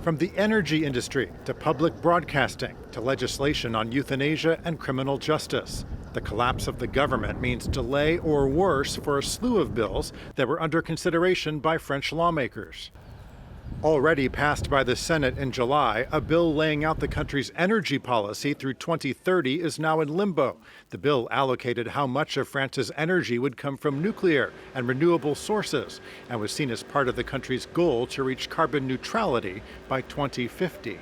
From the energy industry to public broadcasting to legislation on euthanasia and criminal justice, the collapse of the government means delay or worse for a slew of bills that were under consideration by French lawmakers. Already passed by the Senate in July, a bill laying out the country's energy policy through 2030 is now in limbo. The bill allocated how much of France's energy would come from nuclear and renewable sources and was seen as part of the country's goal to reach carbon neutrality by 2050.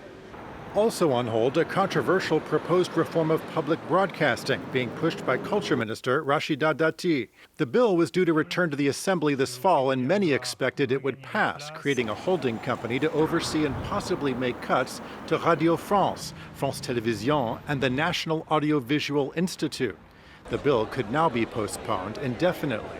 Also on hold, a controversial proposed reform of public broadcasting being pushed by Culture Minister Rachida Dati. The bill was due to return to the Assembly this fall, and many expected it would pass, creating a holding company to oversee and possibly make cuts to Radio France, France Télévisions, and the National Audiovisual Institute. The bill could now be postponed indefinitely.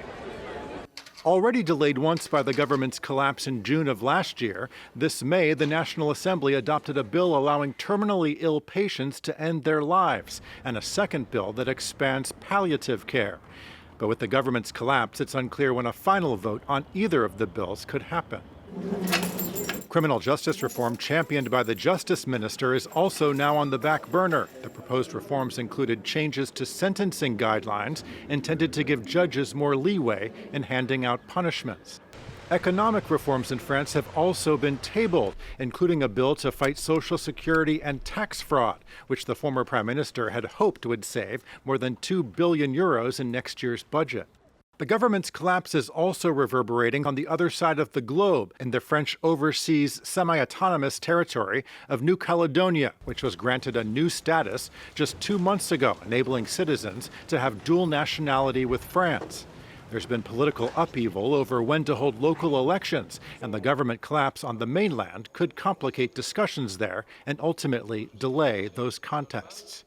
Already delayed once by the government's collapse in June of last year, this May the National Assembly adopted a bill allowing terminally ill patients to end their lives, and a second bill that expands palliative care. But with the government's collapse, it's unclear when a final vote on either of the bills could happen. Criminal justice reform championed by the Justice Minister is also now on the back burner. The proposed reforms included changes to sentencing guidelines intended to give judges more leeway in handing out punishments. Economic reforms in France have also been tabled, including a bill to fight social security and tax fraud, which the former prime minister had hoped would save more than €2 billion in next year's budget. The government's collapse is also reverberating on the other side of the globe in the French overseas semi-autonomous territory of New Caledonia, which was granted a new status just 2 months ago, enabling citizens to have dual nationality with France. There's been political upheaval over when to hold local elections, and the government collapse on the mainland could complicate discussions there and ultimately delay those contests.